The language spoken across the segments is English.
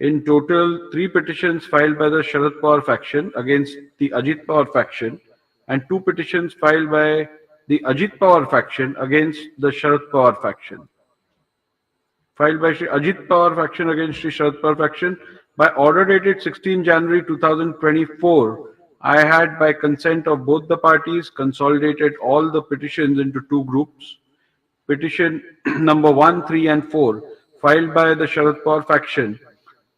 In total, 3 petitions filed by the Sharad Pawar faction against the Ajit Pawar faction, and 2 petitions filed by the Ajit Pawar faction against the Sharad Pawar faction. Filed by Shri Ajit Pawar faction against Shri Sharad Pawar faction by order dated 16 January 2024. I had, by consent of both the parties, consolidated all the petitions into 2 groups. Petition number 1, 3, and 4, filed by the Sharad Pawar faction,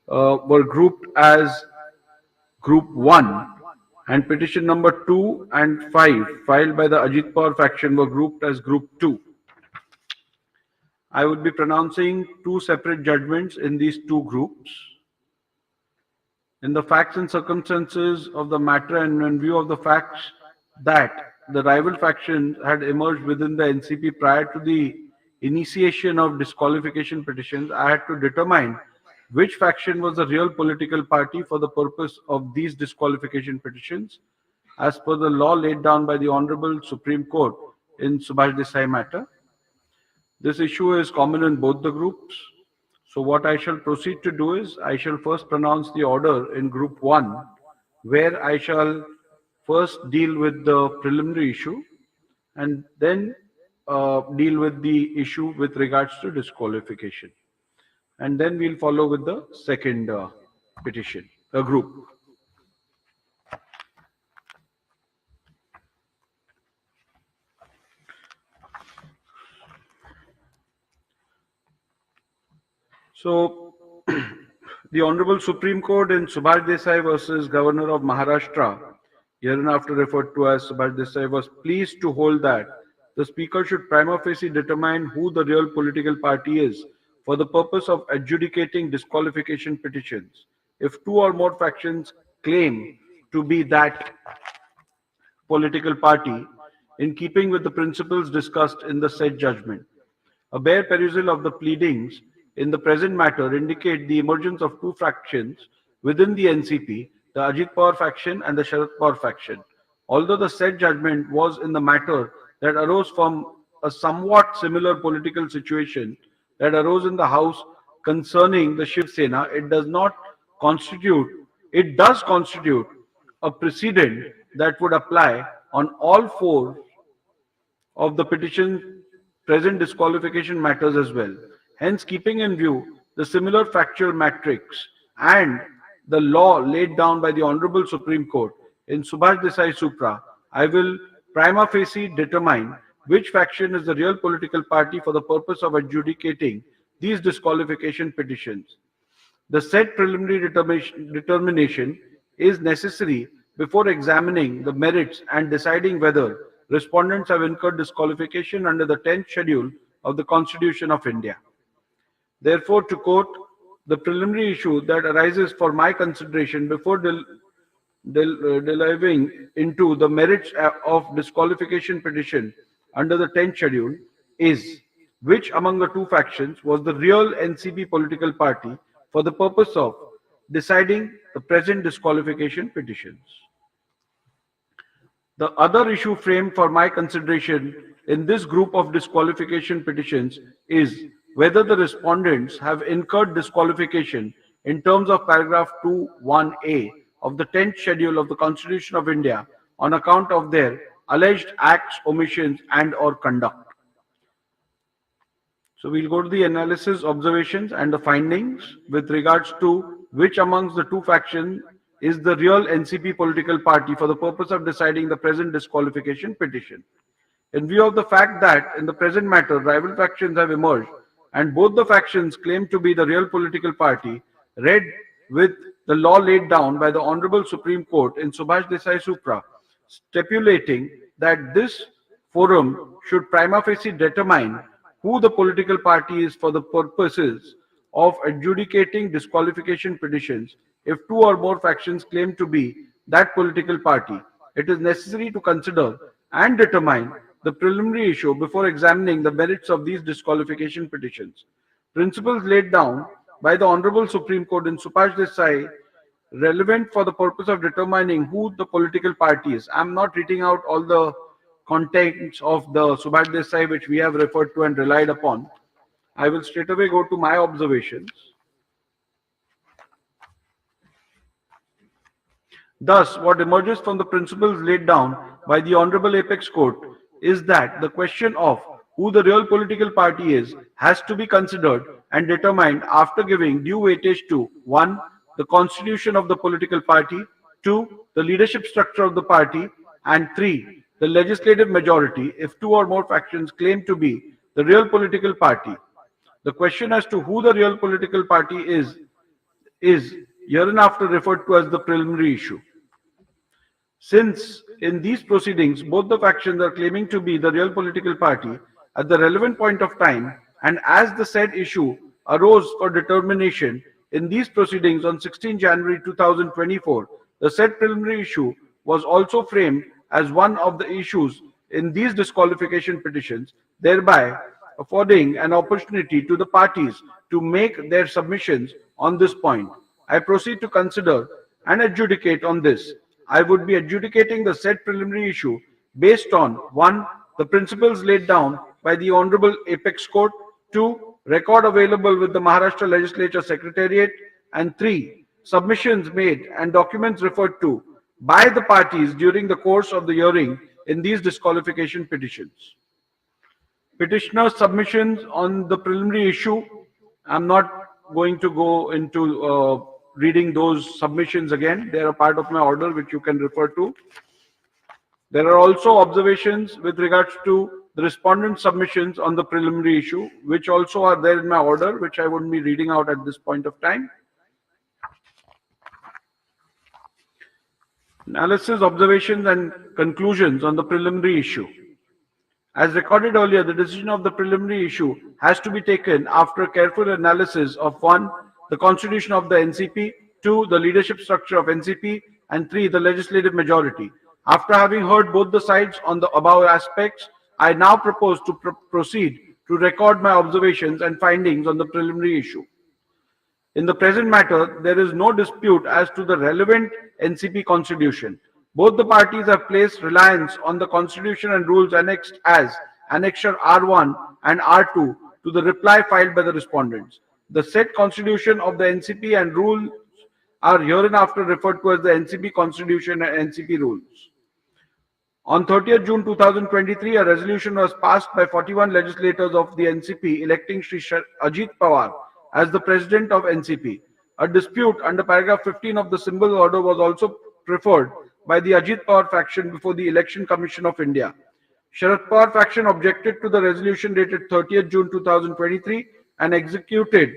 were grouped as Group 1, and petition number 2 and 5, filed by the Ajit Pawar faction, were grouped as Group 2. I would be pronouncing 2 separate judgments in these 2 groups. In the facts and circumstances of the matter, and in view of the facts that the rival factions had emerged within the NCP prior to the initiation of disqualification petitions, I had to determine which faction was the real political party for the purpose of these disqualification petitions, as per the law laid down by the Honorable Supreme Court in Subhash Desai matter. This issue is common in both the groups. So what I shall proceed to do is, I shall first pronounce the order in Group 1, where I shall first deal with the preliminary issue and then deal with the issue with regards to disqualification. And then we'll follow with the second petition, group. So, the Honorable Supreme Court in Subhash Desai versus Governor of Maharashtra, hereinafter referred to as Subhash Desai, was pleased to hold that the Speaker should prima facie determine who the real political party is for the purpose of adjudicating disqualification petitions, if 2 or more factions claim to be that political party, in keeping with the principles discussed in the said judgment. A bare perusal of the pleadings in the present matter indicate the emergence of 2 factions within the NCP, the Ajit Pawar faction and the Sharad Pawar faction. Although the said judgment was in the matter that arose from a somewhat similar political situation that arose in the House concerning the Shiv Sena, it does constitute a precedent that would apply on all 4 of the petition present disqualification matters as well. Hence, keeping in view the similar factual matrix and the law laid down by the Honorable Supreme Court in Subhash Desai Supra, I will prima facie determine which faction is the real political party for the purpose of adjudicating these disqualification petitions. The said preliminary determination is necessary before examining the merits and deciding whether respondents have incurred disqualification under the 10th schedule of the Constitution of India. Therefore, to quote, the preliminary issue that arises for my consideration before delving into the merits of disqualification petition under the 10th schedule is, which among the 2 factions was the real NCP political party for the purpose of deciding the present disqualification petitions. The other issue framed for my consideration in this group of disqualification petitions is whether the respondents have incurred disqualification in terms of paragraph 2(1)(a) of the 10th schedule of the Constitution of India on account of their alleged acts, omissions, and/or conduct. So we'll go to the analysis, observations, and the findings with regards to which amongst the 2 factions is the real NCP political party for the purpose of deciding the present disqualification petition. In view of the fact that in the present matter rival factions have emerged and both the factions claim to be the real political party, read with the law laid down by the Honorable Supreme Court in Subhash Desai Supra, stipulating that this forum should prima facie determine who the political party is for the purposes of adjudicating disqualification petitions. If 2 or more factions claim to be that political party, it is necessary to consider and determine the preliminary issue before examining the merits of these disqualification petitions. Principles laid down by the Honorable Supreme Court in Subhash Desai relevant for the purpose of determining who the political party is. I am not reading out all the contents of the Subhash Desai which we have referred to and relied upon. I will straight away go to my observations. Thus, what emerges from the principles laid down by the Honorable Apex Court is that the question of who the real political party is has to be considered and determined after giving due weightage to 1. The constitution of the political party, 2. The leadership structure of the party, and 3. The legislative majority if two or more factions claim to be the real political party. The question as to who the real political party is hereinafter referred to as the preliminary issue. Since in these proceedings both the factions are claiming to be the real political party at the relevant point of time, and as the said issue arose for determination in these proceedings on 16 January 2024, the said preliminary issue was also framed as one of the issues in these disqualification petitions, thereby affording an opportunity to the parties to make their submissions on this point. I proceed to consider and adjudicate on this. I would be adjudicating the said preliminary issue based on 1. The principles laid down by the Honorable Apex Court, 2. Record available with the Maharashtra Legislature Secretariat, and 3. Submissions made and documents referred to by the parties during the course of the hearing in these disqualification petitions. Petitioner submissions on the preliminary issue. I'm not going to go into reading those submissions again. They are a part of my order which you can refer to. There are also observations with regards to the respondent submissions on the preliminary issue, which also are there in my order, which I wouldn't be reading out at this point of time. Analysis, observations, and conclusions on the preliminary issue. As recorded earlier, the decision of the preliminary issue has to be taken after careful analysis of 1. The constitution of the NCP, 2. The leadership structure of NCP, and 3. The legislative majority. After having heard both the sides on the above aspects, I now propose to proceed to record my observations and findings on the preliminary issue. In the present matter, there is no dispute as to the relevant NCP constitution. Both the parties have placed reliance on the constitution and rules annexed as Annexure R1 and R2 to the reply filed by the respondents. The said constitution of the NCP and rules are hereinafter referred to as the NCP constitution and NCP rules. On 30th June 2023, a resolution was passed by 41 legislators of the NCP electing Shri AJIT PAWAR as the president of NCP. A dispute under paragraph 15 of the symbol order was also preferred by the AJIT PAWAR faction before the Election Commission of India. Sharad Pawar faction objected to the resolution dated 30th June 2023 and executed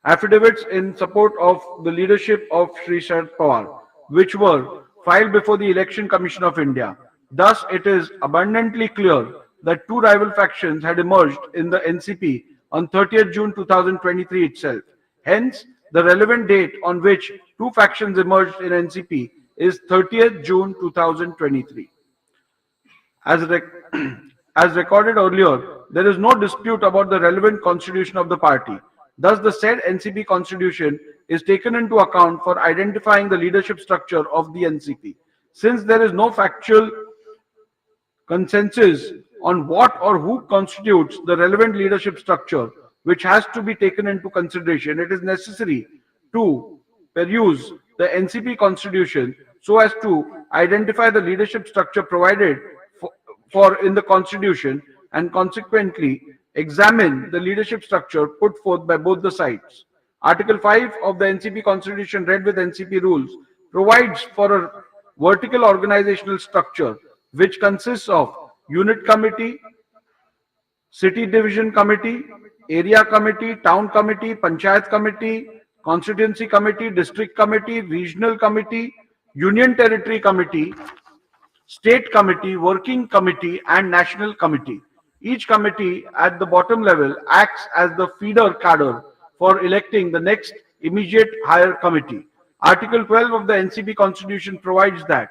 affidavits in support of the leadership of Shri Sharad Pawar, which were filed before the Election Commission of India. Thus, it is abundantly clear that two rival factions had emerged in the NCP on 30th June 2023 itself. Hence, the relevant date on which two factions emerged in NCP is 30th June 2023. As recorded earlier, there is no dispute about the relevant constitution of the party. Thus, the said NCP constitution is taken into account for identifying the leadership structure of the NCP. Since there is no factual consensus on what or who constitutes the relevant leadership structure, which has to be taken into consideration, it is necessary to peruse the NCP constitution so as to identify the leadership structure provided for in the constitution and consequently examine the leadership structure put forth by both the sides. Article 5 of the NCP constitution read with NCP rules provides for a vertical organizational structure which consists of unit committee, city division committee, area committee, town committee, panchayat committee, constituency committee, district committee, regional committee, union territory committee, state committee, working committee, and national committee. Each committee at the bottom level acts as the feeder cadre for electing the next immediate higher committee. Article 12 of the NCP Constitution provides that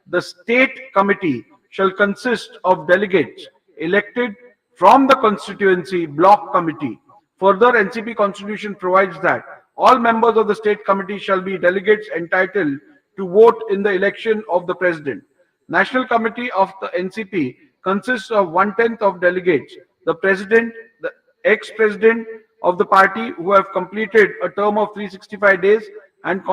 the state committee shall consist of delegates elected from the constituency block committee. Further, NCP Constitution provides that all members of the state committee shall be delegates entitled to vote in the election of the president. National committee of the NCP consists of 1/10 of delegates, the president, the ex-president of the party who have completed a term of 365 days and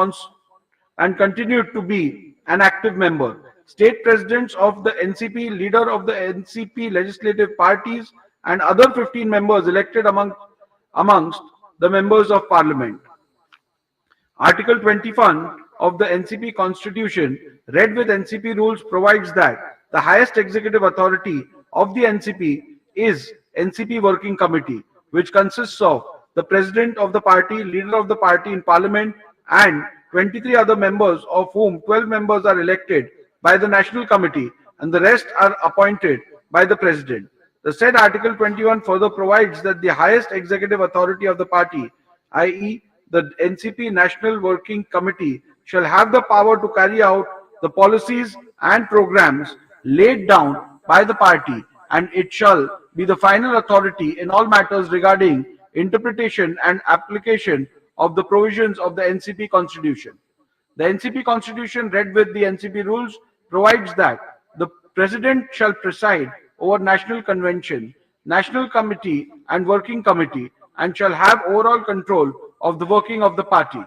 and continued to be an active member. State presidents of the NCP, leader of the NCP legislative parties, and other 15 members elected amongst the members of parliament. Article 21 of the NCP Constitution, read with NCP rules, provides that the highest executive authority of the NCP is NCP Working Committee, which consists of the President of the party, leader of the party in Parliament, and 23 other members, of whom 12 members are elected by the National Committee and the rest are appointed by the President. The said Article 21 further provides that the highest executive authority of the party, i.e., the NCP National Working Committee, shall have the power to carry out the policies and programs laid down by the party, and it shall be the final authority in all matters regarding interpretation and application of the provisions of the NCP Constitution. The NCP Constitution, read with the NCP rules, provides that the President shall preside over National Convention, National Committee and Working Committee, and shall have overall control of the working of the party.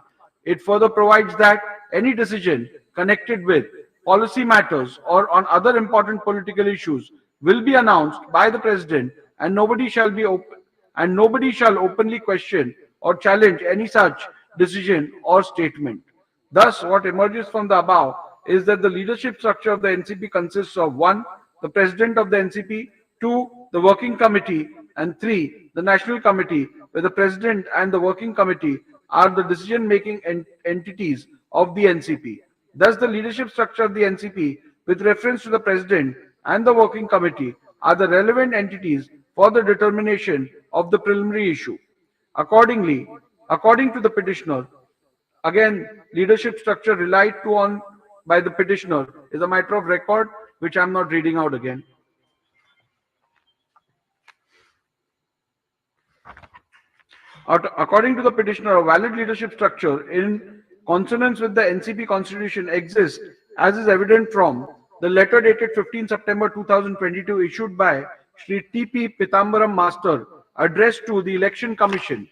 It further provides that any decision connected with policy matters or on other important political issues will be announced by the President, and nobody shall openly question or challenge any such decision or statement. Thus, what emerges from the above is that the leadership structure of the NCP consists of 1. The President of the NCP, 2. The Working Committee, and 3. The National Committee, where the President and the Working Committee are the decision-making entities of the NCP. Thus, the leadership structure of the NCP, with reference to the President and the Working Committee, are the relevant entities for the determination of the preliminary issue. Accordingly, according to the petitioner, again, leadership structure relied on by the petitioner is a matter of record, which I am not reading out again. According to the petitioner, a valid leadership structure in consonance with the NCP Constitution exists, as is evident from the letter dated 15 September 2022 issued by Shri T.P. Pitambaram Master, addressed to the Election Commission,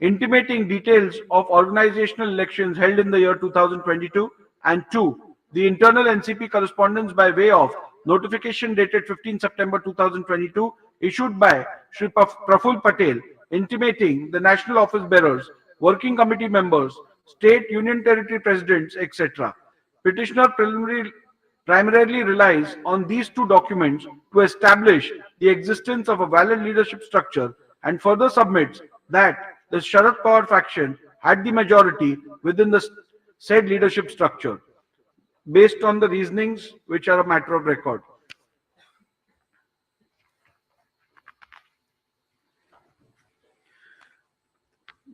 intimating details of organizational elections held in the year 2022, and 2. The internal NCP correspondence by way of notification dated 15 September 2022 issued by Shri Praful Patel, intimating the national office bearers, working committee members, state union territory presidents, etc. Petitioner primarily relies on these two documents to establish the existence of a valid leadership structure, and further submits that the Sharad Pawar faction had the majority within the said leadership structure, based on the reasonings which are a matter of record.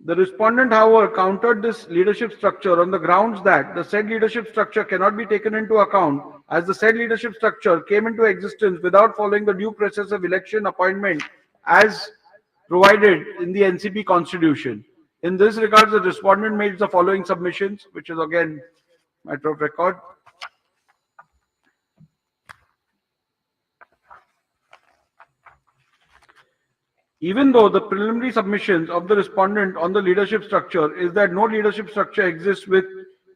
The respondent, however, countered this leadership structure on the grounds that the said leadership structure cannot be taken into account, as the said leadership structure came into existence without following the due process of election appointment as provided in the NCP Constitution. In this regard, the respondent made the following submissions, which is again matter of record. Even though the preliminary submissions of the respondent on the leadership structure is that no leadership structure exists which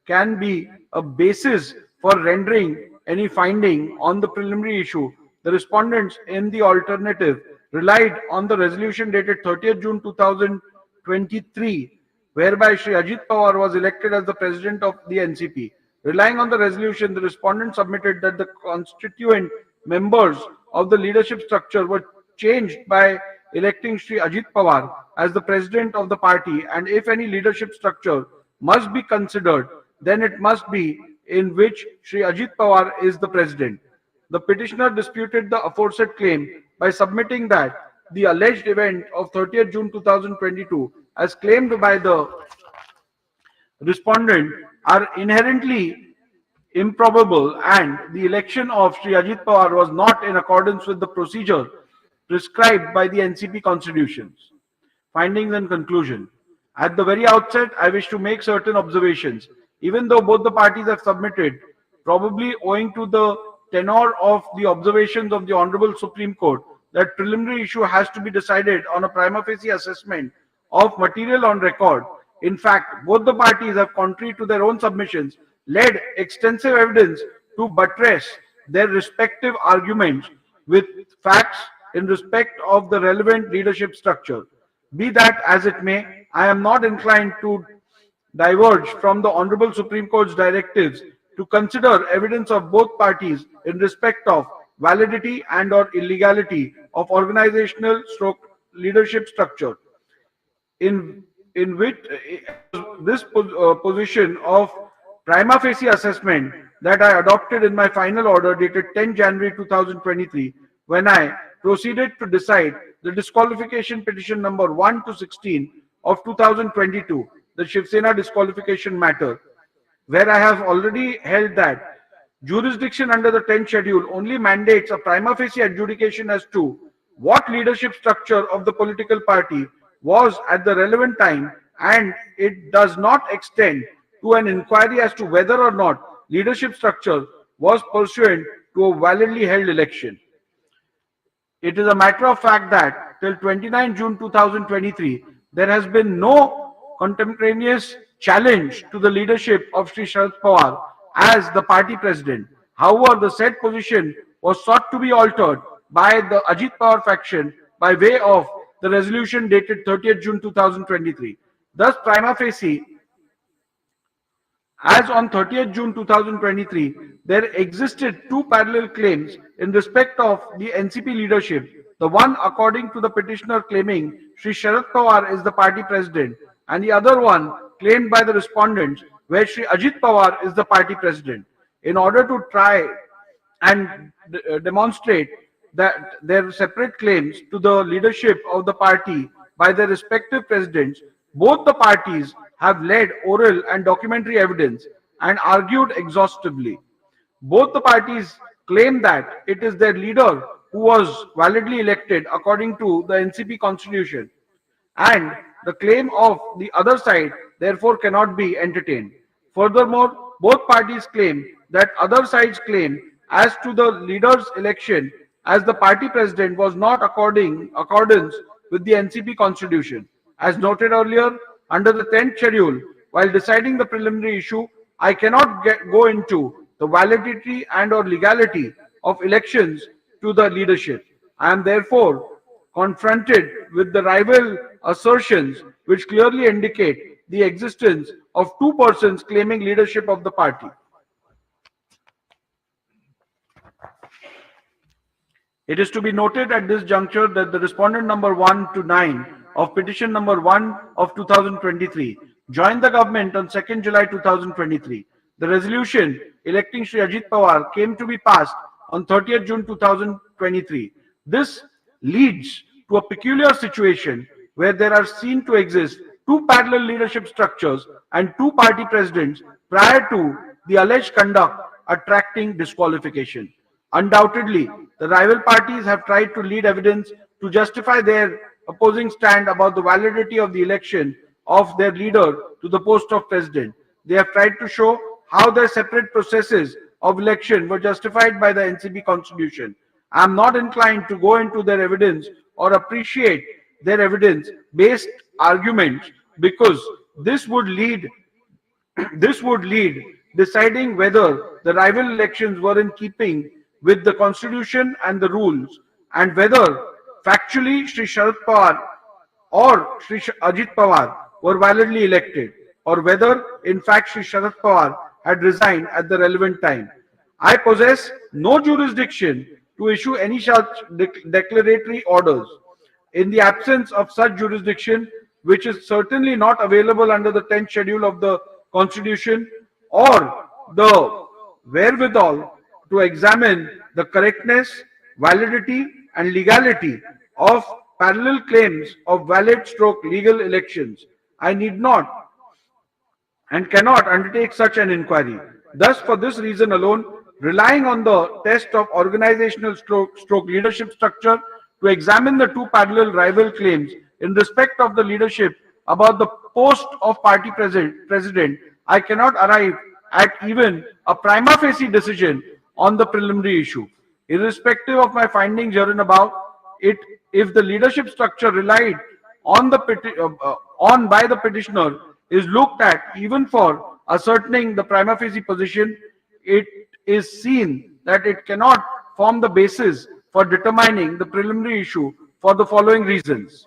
can be a basis for rendering any finding on the preliminary issue, the respondents in the alternative relied on the resolution dated 30th June 2023, whereby Shri Ajit Pawar was elected as the president of the NCP. Relying on the resolution, the respondent submitted that the constituent members of the leadership structure were changed by electing Shri Ajit Pawar as the president of the party, and if any leadership structure must be considered, then it must be in which Shri Ajit Pawar is the president. The petitioner disputed the aforesaid claim by submitting that the alleged event of 30th June 2022, as claimed by the respondent, are inherently improbable, and the election of Shri Ajit Pawar was not in accordance with the procedure prescribed by the NCP constitutions. Findings and conclusion. At the very outset, I wish to make certain observations. Even though both the parties have submitted, probably owing to the tenor of the observations of the Honorable Supreme Court, that preliminary issue has to be decided on a prima facie assessment of material on record, In fact, both the parties have, contrary to their own submissions, led extensive evidence to buttress their respective arguments with facts in respect of the relevant leadership structure. Be that as it may, I am not inclined to diverge from the Honorable Supreme Court's directives to consider evidence of both parties in respect of validity and or illegality of organizational stroke leadership structure in which position of prima facie assessment that I adopted in my final order dated 10 January 2023 when I proceeded to decide the disqualification petition number 1 to 16 of 2022, the Shiv Sena disqualification matter, where I have already held that jurisdiction under the 10th schedule only mandates a prima facie adjudication as to what leadership structure of the political party was at the relevant time, and it does not extend to an inquiry as to whether or not leadership structure was pursuant to a validly held election. It is a matter of fact that till 29 June 2023, there has been no contemporaneous challenge to the leadership of Shri Sharad Pawar as the party president. However, the said position was sought to be altered by the AJIT Pawar faction by way of the resolution dated 30th June 2023. Thus, prima facie, as on 30th June 2023, there existed two parallel claims in respect of the NCP leadership. The one according to the petitioner claiming Shri Sharad Pawar is the party president, and the other one claimed by the respondents where Shri Ajit Pawar is the party president. In order to try and demonstrate that their separate claims to the leadership of the party by their respective presidents, both the parties have led oral and documentary evidence and argued exhaustively. Both the parties claim that it is their leader who was validly elected according to the NCP constitution, and the claim of the other side therefore cannot be entertained. Furthermore, both parties claim that other side's claim as to the leader's election as the party president was not accordance with the NCP constitution. As noted earlier, under the 10th schedule, while deciding the preliminary issue, I cannot go into the validity and or legality of elections to the leadership. I am therefore confronted with the rival assertions which clearly indicate the existence of two persons claiming leadership of the party. It is to be noted at this juncture that the respondent number 1 to 9 of petition number 1 of 2023 joined the government on 2nd July 2023. The resolution electing Shri Ajit Pawar came to be passed on 30th June 2023. This leads to a peculiar situation where there are seen to exist two parallel leadership structures and two party presidents prior to the alleged conduct attracting disqualification. Undoubtedly, the rival parties have tried to lead evidence to justify their opposing stand about the validity of the election of their leader to the post of president. They have tried to show how their separate processes of election were justified by the NCP constitution. I am not inclined to go into their evidence or appreciate their evidence-based arguments because this would lead deciding whether the rival elections were in keeping with the constitution and the rules, and whether factually Shri Sharad Pawar or Shri Ajit Pawar were validly elected, or whether in fact Shri Sharad Pawar had resigned at the relevant time. I possess no jurisdiction to issue any such declaratory orders. In the absence of such jurisdiction, which is certainly not available under the 10th schedule of the Constitution, or the wherewithal to examine the correctness, validity, and legality of parallel claims of valid stroke legal elections, I need not and cannot undertake such an inquiry. Thus, for this reason alone, relying on the test of organizational stroke leadership structure to examine the two parallel rival claims in respect of the leadership about the post of party president, I cannot arrive at even a prima facie decision on the preliminary issue. Irrespective of my findings herein above, if the leadership structure relied on by the petitioner is looked at even for ascertaining the prima facie position, it is seen that it cannot form the basis for determining the preliminary issue for the following reasons.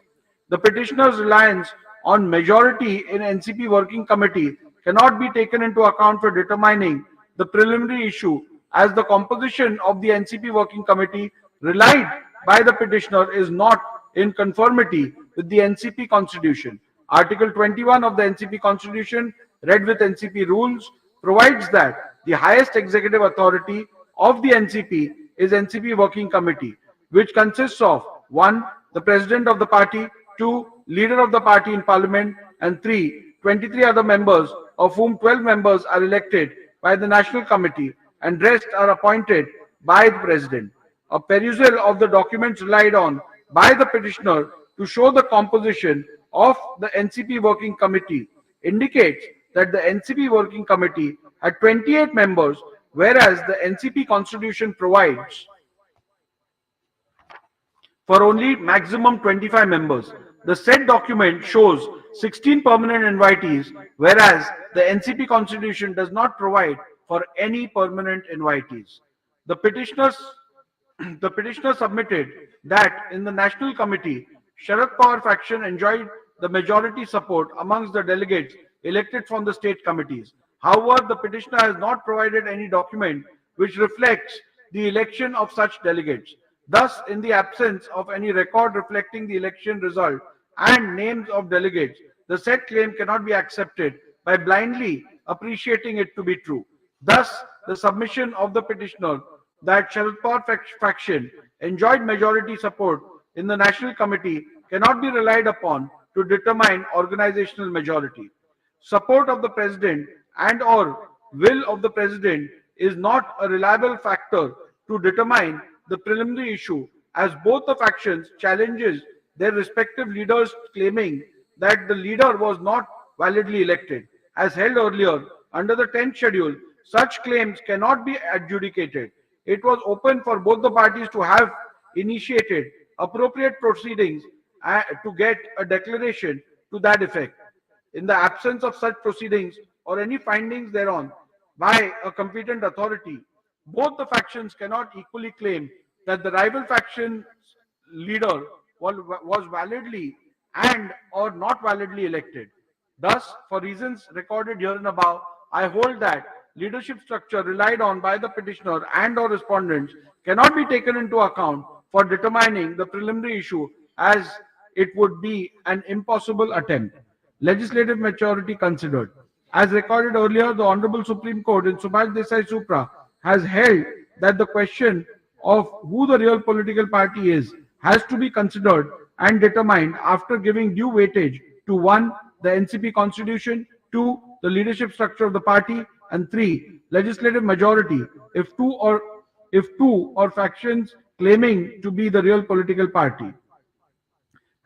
The petitioner's reliance on majority in NCP working committee cannot be taken into account for determining the preliminary issue, as the composition of the NCP working committee relied by the petitioner is not in conformity with the NCP constitution. Article 21 of the NCP constitution, read with NCP rules, provides that the highest executive authority of the NCP is NCP working committee, which consists of 1. The president of the party, 2. Leader of the party in parliament, and 3. 23 other members, of whom 12 members are elected by the national committee and rest are appointed by the president. A perusal of the documents relied on by the petitioner to show the composition of the NCP working committee indicates that the NCP working committee had 28 members, whereas the NCP constitution provides for only maximum 25 members. The said document shows 16 permanent invitees, whereas the NCP constitution does not provide for any permanent invitees. The petitioner submitted that in the national committee, Sharad Pawar faction enjoyed the majority support amongst the delegates elected from the state committees. However, the petitioner has not provided any document which reflects the election of such delegates. Thus, in the absence of any record reflecting the election result and names of delegates, the said claim cannot be accepted by blindly appreciating it to be true. Thus, the submission of the petitioner that Sharad Pawar faction enjoyed majority support in the national committee cannot be relied upon to determine organizational majority. Support of the president and or will of the president is not a reliable factor to determine the preliminary issue, as both the factions challenges their respective leaders, claiming that the leader was not validly elected. As held earlier, under the 10th schedule, such claims cannot be adjudicated. It was open for both the parties to have initiated appropriate proceedings to get a declaration to that effect. In the absence of such proceedings or any findings thereon by a competent authority, both the factions cannot equally claim that the rival faction leader was validly and or not validly elected. Thus, for reasons recorded here and above, I hold that leadership structure relied on by the petitioner and or respondents cannot be taken into account for determining the preliminary issue, as it would be an impossible attempt. Legislative maturity considered. As recorded earlier, the Honorable Supreme Court in Subhash Desai Supra has held that the question of who the real political party is has to be considered and determined after giving due weightage to 1. The NCP constitution, 2. The leadership structure of the party, and 3. Legislative majority if two or factions claiming to be the real political party.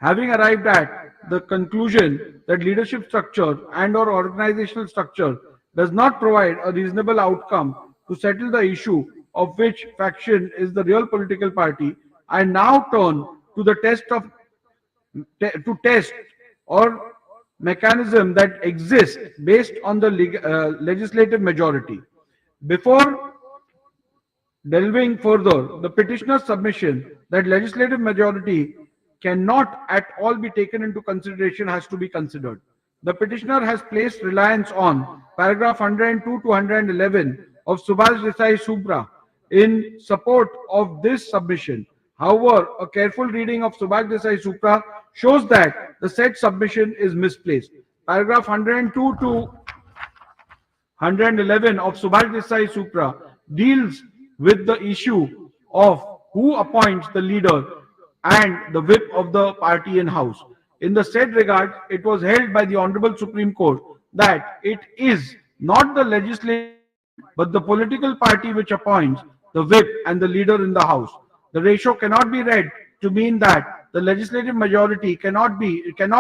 Having arrived at the conclusion that leadership structure and or organizational structure does not provide a reasonable outcome to settle the issue of which faction is the real political party, I now turn to the test or mechanism that exists based on the legislative majority. Before delving further, the petitioner's submission that legislative majority cannot at all be taken into consideration has to be considered. The petitioner has placed reliance on paragraph 102 to 111 of Subhash Desai Supra in support of this submission. However, a careful reading of Subhash Desai Supra shows that the said submission is misplaced. Paragraph 102 to 111 of Subhash Desai Supra deals with the issue of who appoints the leader and the whip of the party in house. In the said regard, it was held by the Honorable Supreme Court that it is not the legislature but the political party which appoints the whip and the leader in the house. The ratio cannot be read to mean that the legislative majority cannot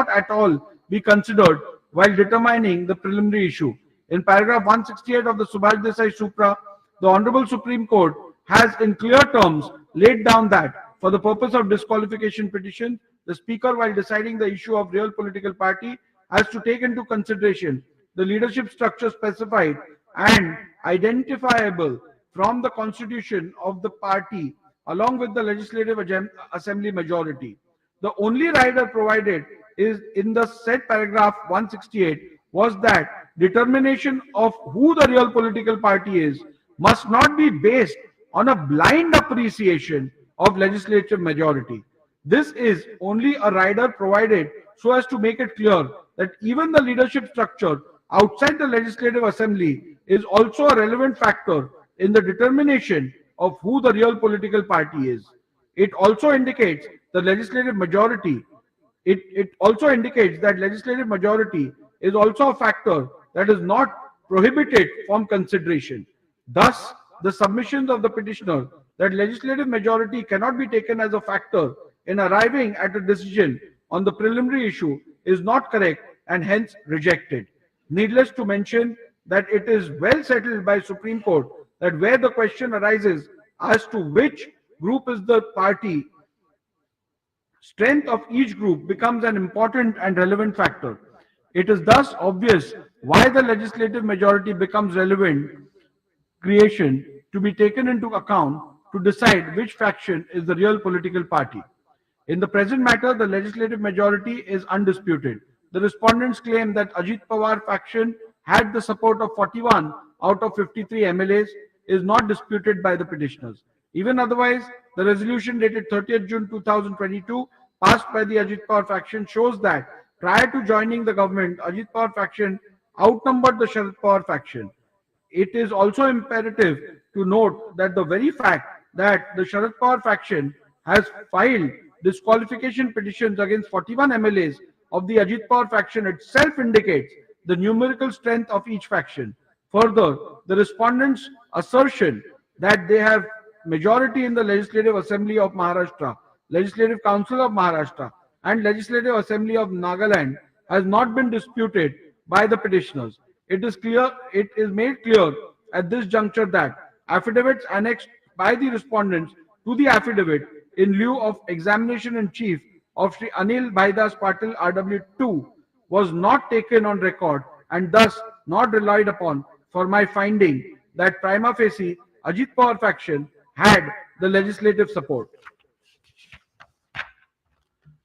at all be considered while determining the preliminary issue. In paragraph 168 of the Subhash Desai Supra, the Honorable Supreme Court has in clear terms laid down that for the purpose of disqualification petition, the Speaker, while deciding the issue of real political party, as to take into consideration the leadership structure specified and identifiable from the constitution of the party along with the legislative assembly majority. The only rider provided is in the said paragraph 168 was that determination of who the real political party is must not be based on a blind appreciation of legislative majority. This is only a rider provided so as to make it clear that even the leadership structure outside the legislative assembly is also a relevant factor in the determination of who the real political party is. It also indicates the legislative majority. It also indicates that legislative majority is also a factor that is not prohibited from consideration. Thus, the submissions of the petitioner that legislative majority cannot be taken as a factor in arriving at a decision on the preliminary issue is not correct and hence rejected. Needless to mention that it is well settled by Supreme Court that where the question arises as to which group is the party, strength of each group becomes an important and relevant factor. It is thus obvious why the legislative majority becomes relevant creation to be taken into account to decide which faction is the real political party. In the present matter, the legislative majority is undisputed. The respondents claim that Ajit Pawar faction had the support of 41 out of 53 MLAs is not disputed by the petitioners. Even otherwise, the resolution dated 30th June 2022 passed by the Ajit Pawar faction shows that prior to joining the government, Ajit Pawar faction outnumbered the Sharad Pawar faction. It is also imperative to note that the very fact that the Sharad Pawar faction has filed disqualification petitions against 41 MLAs of the Ajit Pawar faction itself indicates the numerical strength of each faction. Further, the respondents' assertion that they have majority in the Legislative Assembly of Maharashtra, Legislative Council of Maharashtra, and Legislative Assembly of Nagaland has not been disputed by the petitioners. It is made clear at this juncture that affidavits annexed by the respondents to the affidavit in lieu of examination in chief of Sri Anil Bhaidas Patil RW2 was not taken on record and thus not relied upon for my finding that prima facie Ajit Pawar faction had the legislative support.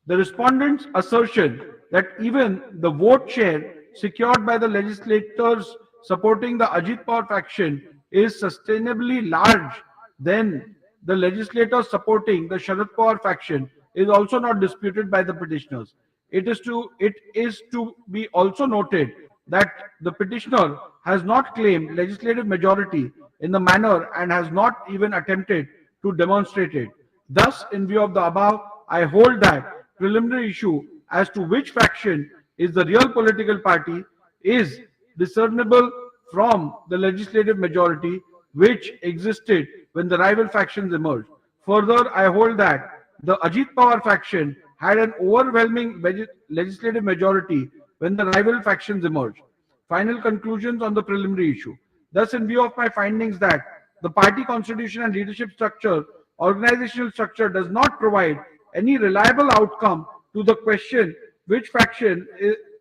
The respondents' assertion that even the vote share secured by the legislators supporting the Ajit Pawar faction is sustainably large than the legislators supporting the Sharad Pawar faction is also not disputed by the petitioners. It is to be also noted that the petitioner has not claimed legislative majority in the manner and has not even attempted to demonstrate it. Thus, in view of the above, I hold that preliminary issue as to which faction is the real political party is discernible from the legislative majority which existed when the rival factions emerged. Further, I hold that the Ajit Pawar faction had an overwhelming legislative majority when the rival factions emerged. Final conclusions on the preliminary issue. Thus, in view of my findings that the party constitution and leadership structure, organizational structure does not provide any reliable outcome to the question which faction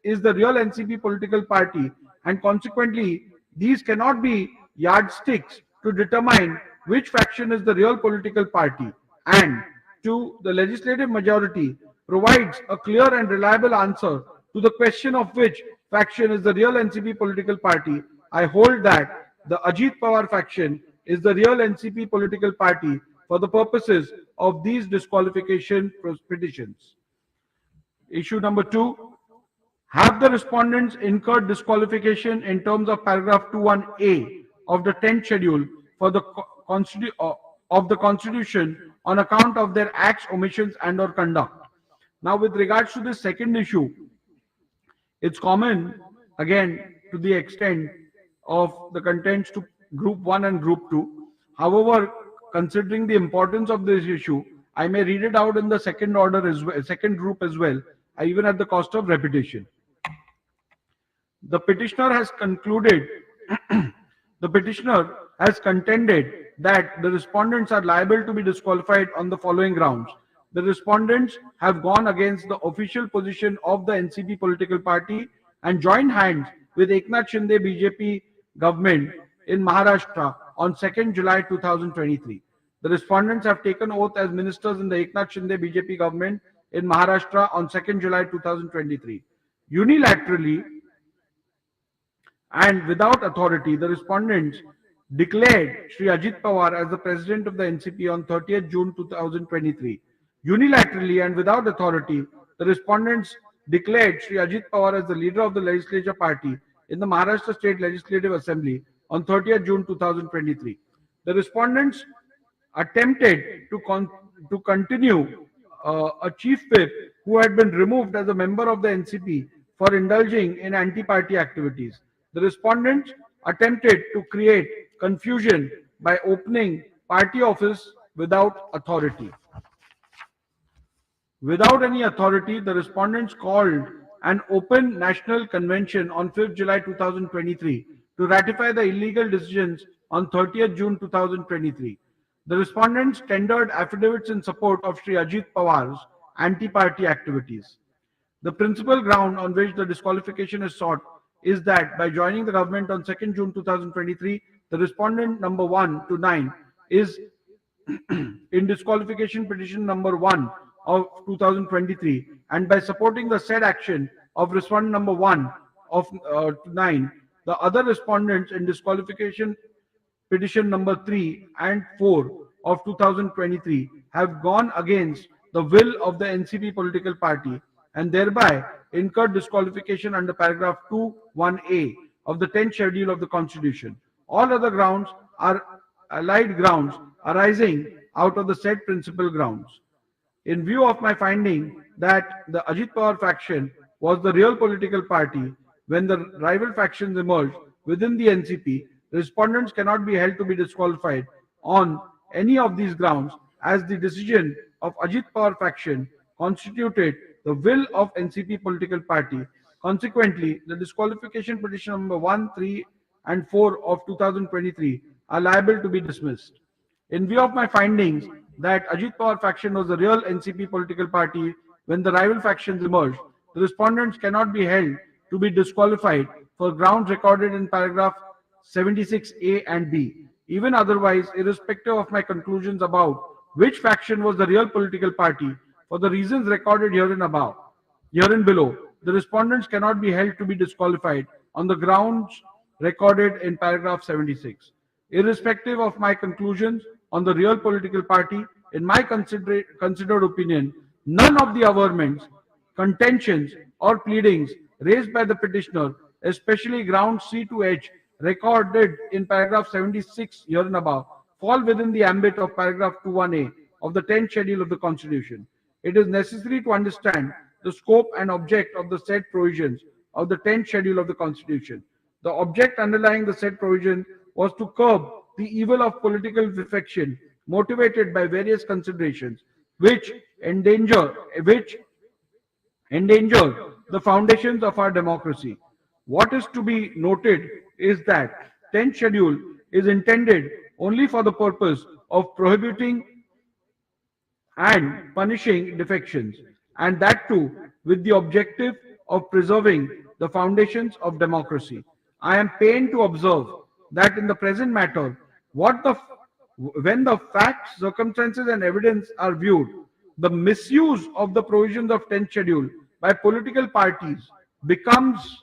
is the real NCP political party, and consequently these cannot be yardsticks to determine which faction is the real political party, and to the legislative majority provides a clear and reliable answer to the question of which faction is the real NCP political party, I hold that the Ajit Pawar faction is the real NCP political party for the purposes of these disqualification petitions. Issue number 2. Have the respondents incurred disqualification in terms of paragraph 21A of the 10th schedule for the Constitution on account of their acts, omissions, and/or conduct? Now, with regards to the second issue, it's common again to the extent of the contents to Group 1 and Group 2. However, considering the importance of this issue, I may read it out in the second order as well, second group as well, even at the cost of repetition. The petitioner has concluded, the petitioner has contended that the respondents are liable to be disqualified on the following grounds. the respondents have gone against the official position of the NCP political party and joined hands with Eknath Shinde BJP government in Maharashtra on 2nd July 2023. The respondents have taken oath as ministers in the Eknath Shinde BJP government in Maharashtra on 2nd July 2023. Unilaterally and without authority, the respondents declared Shri Ajit Pawar as the president of the NCP on 30th June 2023. Unilaterally and without authority, the respondents declared Shri Ajit Pawar as the leader of the legislature party in the Maharashtra State Legislative Assembly on 30th June 2023. The respondents attempted to continue a chief whip who had been removed as a member of the NCP for indulging in anti-party activities. The respondents attempted to create confusion by opening party office without authority. Without any authority, the respondents called an open national convention on 5th July 2023 to ratify the illegal decisions on 30th June 2023. The respondents tendered affidavits in support of Shri Ajit Pawar's anti-party activities. The principal ground on which the disqualification is sought is that by joining the government on 2nd June 2023, the respondent number 1 to 9 is in disqualification petition number 1 of 2023, and by supporting the said action of respondent number 1 of 9, the other respondents in disqualification petition number 3 and 4 of 2023 have gone against the will of the NCP political party and thereby incurred disqualification under paragraph 2(1)(a) of the 10th schedule of the Constitution. All other grounds are allied grounds arising out of the said principal grounds. In view of my finding that the Ajit Pawar faction was the real political party when the rival factions emerged within the NCP, respondents cannot be held to be disqualified on any of these grounds, as the decision of Ajit Pawar faction constituted the will of NCP political party. Consequently, the disqualification petition number 1, 3 and 4 of 2023 are liable to be dismissed. In view of my findings that Ajit Pawar faction was the real NCP political party when the rival factions emerged, the respondents cannot be held to be disqualified for grounds recorded in paragraph 76A and B. Even otherwise, irrespective of my conclusions about which faction was the real political party, for the reasons recorded herein below, the respondents cannot be held to be disqualified on the grounds recorded in paragraph 76. Irrespective of my conclusions on the real political party, in my considered opinion, none of the averments, contentions, or pleadings raised by the petitioner, especially ground C to H, recorded in paragraph 76 herein above, fall within the ambit of paragraph 2(1)(a) of the 10th schedule of the Constitution. It is necessary to understand the scope and object of the said provisions of the 10th schedule of the Constitution. The object underlying the said provision was to curb the evil of political defection motivated by various considerations which endanger the foundations of our democracy. What is to be noted is that 10th schedule is intended only for the purpose of prohibiting and punishing defections, and that too with the objective of preserving the foundations of democracy. I am pained to observe that in the present matter, when the facts, circumstances and evidence are viewed, the misuse of the provisions of 10th schedule by political parties becomes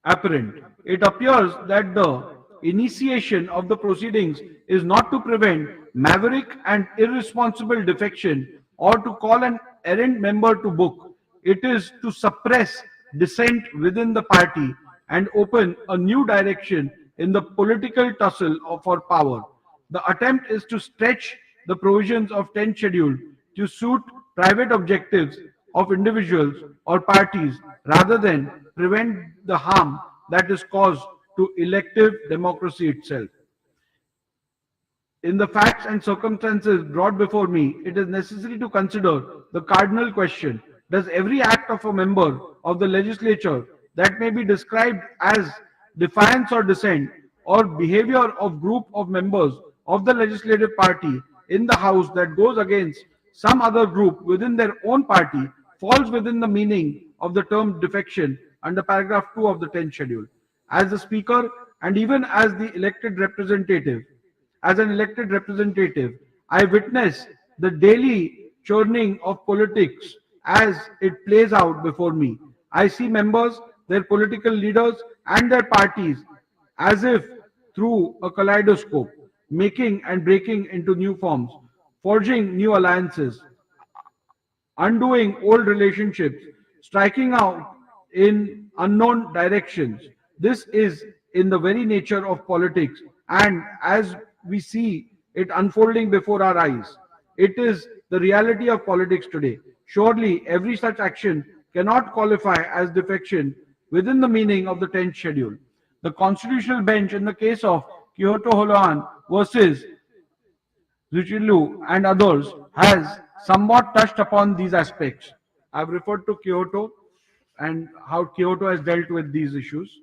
apparent. It appears that the initiation of the proceedings is not to prevent maverick and irresponsible defection or to call an errant member to book. It is to suppress dissent within the party and open a new direction in the political tussle for power. The attempt is to stretch the provisions of 10th schedule to suit private objectives of individuals or parties rather than prevent the harm that is caused to elective democracy itself. In the facts and circumstances brought before me, it is necessary to consider the cardinal question: does every act of a member of the legislature that may be described as defiance or dissent, or behavior of group of members of the legislative party in the House that goes against some other group within their own party falls within the meaning of the term defection under paragraph 2 of the 10th schedule. As the Speaker and even as an elected representative, I witness the daily churning of politics as it plays out before me. I see members, their political leaders, and their parties as if through a kaleidoscope, making and breaking into new forms, forging new alliances, undoing old relationships, striking out in unknown directions. This is in the very nature of politics, and as we see it unfolding before our eyes, it is the reality of politics today. Surely, every such action cannot qualify as defection within the meaning of the 10th schedule. The constitutional bench in the case of Kyoto Holohan versus Zuchilu and others has somewhat touched upon these aspects. I've referred to Kyoto and how Kyoto has dealt with these issues.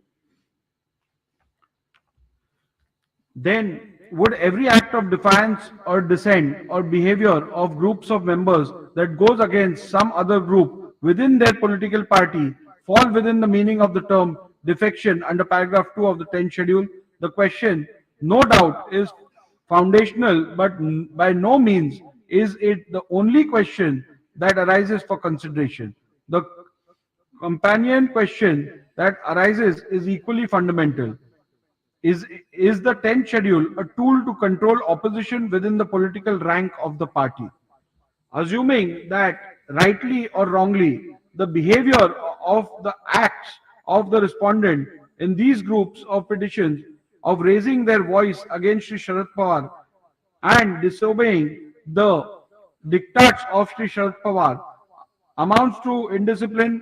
Then, would every act of defiance or dissent or behavior of groups of members that goes against some other group within their political party fall within the meaning of the term defection under paragraph 2 of the 10th schedule? The question, no doubt, is foundational, but by no means is it the only question that arises for consideration. The companion question that arises is equally fundamental. Is the 10th schedule a tool to control opposition within the political rank of the party? Assuming that rightly or wrongly, the behavior of the acts of the respondent in these groups of petitions of raising their voice against Shri Sharad Pawar and disobeying the diktats of Shri Sharad Pawar amounts to indiscipline.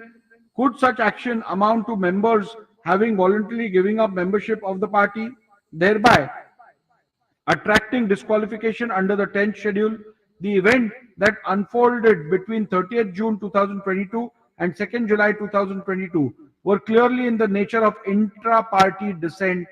Could such action amount to members having voluntarily giving up membership of the party, thereby attracting disqualification under the 10th schedule? The event that unfolded between 30th June 2022 and 2nd July 2022 were clearly in the nature of intra-party dissent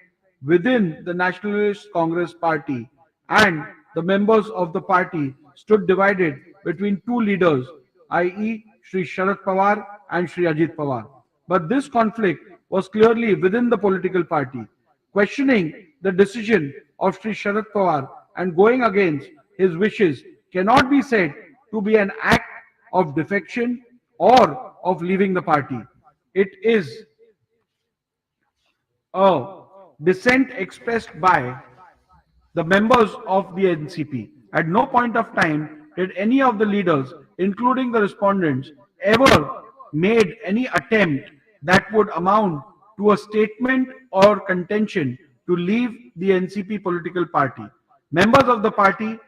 within the Nationalist Congress Party, and the members of the party stood divided between two leaders, i.e. Shri Sharad Pawar and Shri Ajit Pawar. But this conflict was clearly within the political party. Questioning the decision of Shri Sharad Pawar and going against his wishes cannot be said to be an act of defection or of leaving the party. It is a dissent expressed by the members of the NCP. At no point of time did any of the leaders, including the respondents, ever made any attempt that would amount to a statement or contention to leave the NCP political party. Members of the party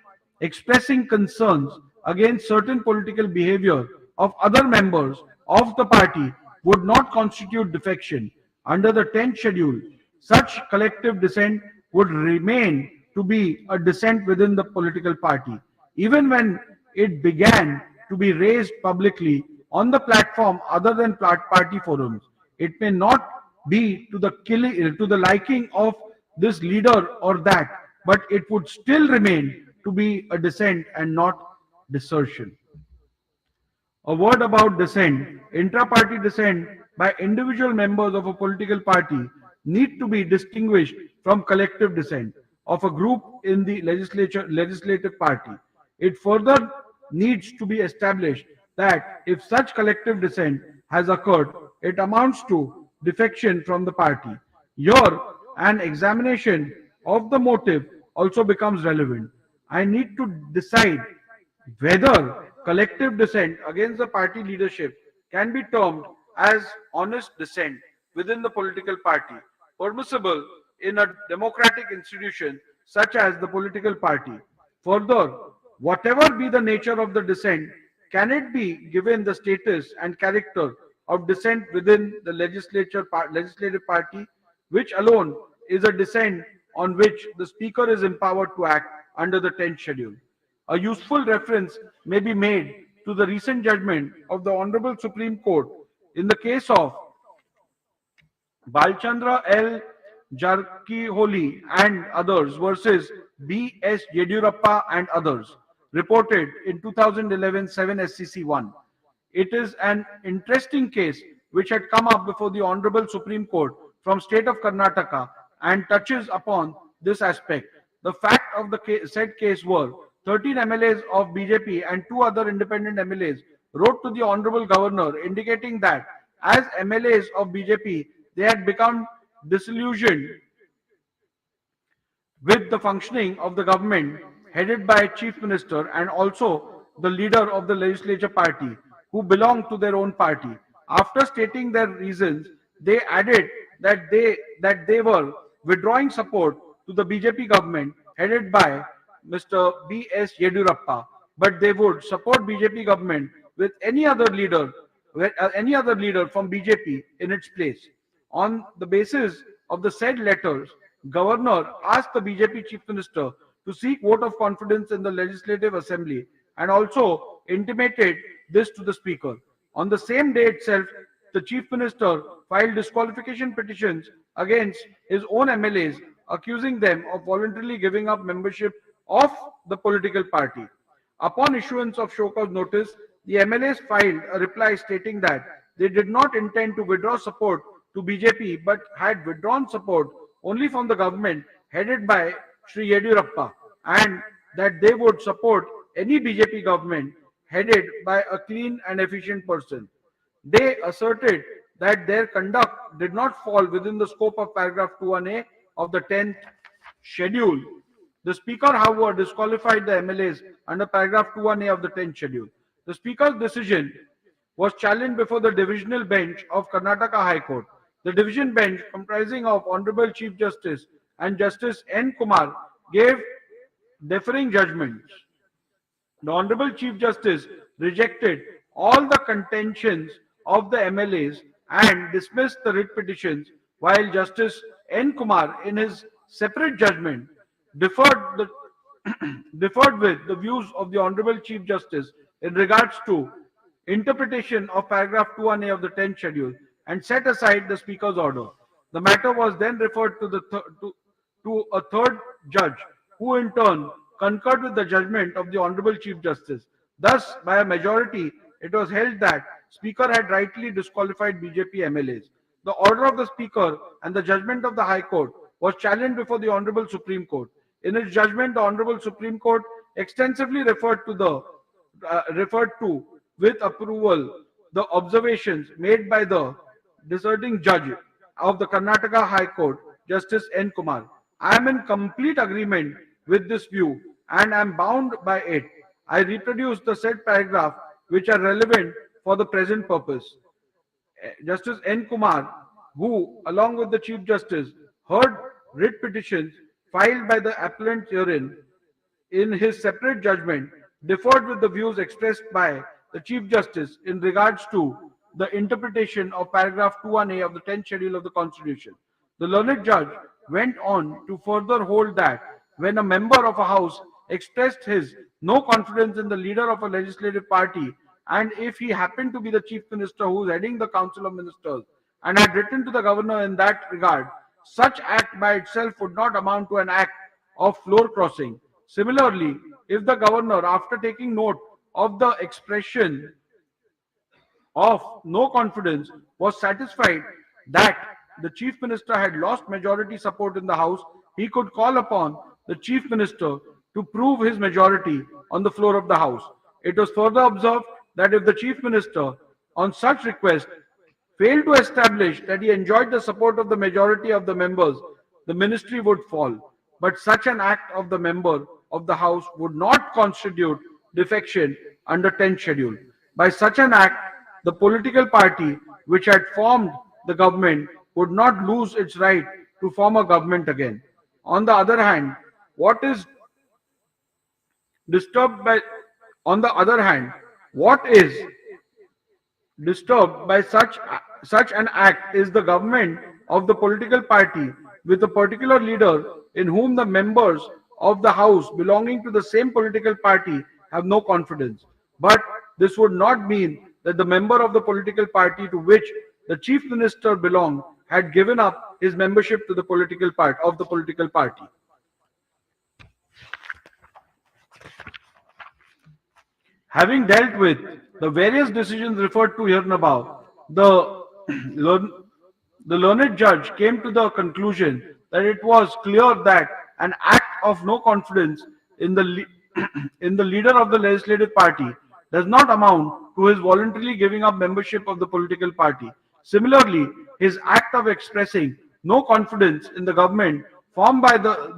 expressing concerns against certain political behavior of other members of the party would not constitute defection. Under the 10th schedule, such collective dissent would remain to be a dissent within the political party, even when it began to be raised publicly on the platform other than party forums. It may not be to the liking of this leader or that, but it would still remain to be a dissent and not desertion. A word about dissent. Intra-party dissent by individual members of a political party need to be distinguished from collective dissent of a group in the legislative party. It further needs to be established that if such collective dissent has occurred, it amounts to defection from the party. Here, an examination of the motive also becomes relevant. I need to decide whether collective dissent against the party leadership can be termed as honest dissent within the political party, permissible in a democratic institution such as the political party. Further, whatever be the nature of the dissent, can it be given the status and character of dissent within the legislative party, which alone is a dissent on which the Speaker is empowered to act under the 10th schedule. A useful reference may be made to the recent judgment of the Honorable Supreme Court in the case of Balchandra L. Jarkiholi and others versus B.S. Yediyurappa and others, reported in 2011 7 SCC1. It is an interesting case which had come up before the Honorable Supreme Court from state of Karnataka and touches upon this aspect. The fact of the said case were 13 MLAs of BJP and two other independent MLAs wrote to the Honorable Governor indicating that as MLAs of BJP, they had become disillusioned with the functioning of the government headed by Chief Minister and also the leader of the legislature party who belonged to their own party. After stating their reasons, they added that they were withdrawing support to the BJP government headed by Mr. B.S. Yediyurappa, but they would support BJP government with any other leader from BJP in its place. On the basis of the said letters, Governor asked the BJP Chief Minister to seek vote of confidence in the Legislative Assembly and also intimated this to the Speaker. On the same day itself, the Chief Minister filed disqualification petitions against his own MLAs, accusing them of voluntarily giving up membership of the political party. Upon issuance of show cause notice, the MLAs filed a reply stating that they did not intend to withdraw support to BJP but had withdrawn support only from the government headed by Sri Yediyurappa and that they would support any BJP government headed by a clean and efficient person. They asserted that their conduct did not fall within the scope of paragraph 21A of the 10th schedule. The Speaker, however, disqualified the MLAs under paragraph 21A of the 10th schedule. The Speaker's decision was challenged before the divisional bench of Karnataka High Court. The division bench, comprising of Honorable Chief Justice and Justice N. Kumar, gave differing judgments. The Honorable Chief Justice rejected all the contentions of the MLAs and dismissed the writ petitions, while Justice N. Kumar, in his separate judgment, differed with the views of the Honorable Chief Justice in regards to interpretation of paragraph 21A of the 10th schedule and set aside the Speaker's order. The matter was then referred to a third judge, who in turn concurred with the judgment of the Honorable Chief Justice. Thus, by a majority, it was held that Speaker had rightly disqualified BJP MLAs. The order of the Speaker and the judgment of the High Court was challenged before the Honorable Supreme Court. In its judgment, the Honorable Supreme Court extensively referred to with approval the observations made by the dissenting judge of the Karnataka High Court, Justice N. Kumar. I am in complete agreement with this view and am bound by it. I reproduce the said paragraph which are relevant for the present purpose. Justice N. Kumar, who, along with the Chief Justice, heard writ petitions filed by the appellant herein, in his separate judgment, differed with the views expressed by the Chief Justice in regards to the interpretation of paragraph 21A of the 10th schedule of the Constitution. The learned judge went on to further hold that when a member of a house expressed his no confidence in the leader of a legislative party, and if he happened to be the Chief Minister who is heading the Council of Ministers and had written to the Governor in that regard, such act by itself would not amount to an act of floor crossing. Similarly, if the Governor, after taking note of the expression of no confidence, was satisfied that the Chief Minister had lost majority support in the House, he could call upon the Chief Minister to prove his majority on the floor of the House. It was further observed that if the Chief Minister, on such request, failed to establish that he enjoyed the support of the majority of the members, the ministry would fall. But such an act of the member of the House would not constitute defection under 10th schedule. By such an act, the political party which had formed the government would not lose its right to form a government again. On the other hand, what is disturbed by such an act is the government of the political party with a particular leader in whom the members of the House belonging to the same political party have no confidence. But this would not mean that the member of the political party to which the Chief Minister belonged had given up his membership to the political party. Having dealt with the various decisions referred to here and above, learn- the learned judge came to the conclusion that it was clear that an act of no confidence in in the leader of the legislative party does not amount to his voluntarily giving up membership of the political party. Similarly, his act of expressing no confidence in the government formed by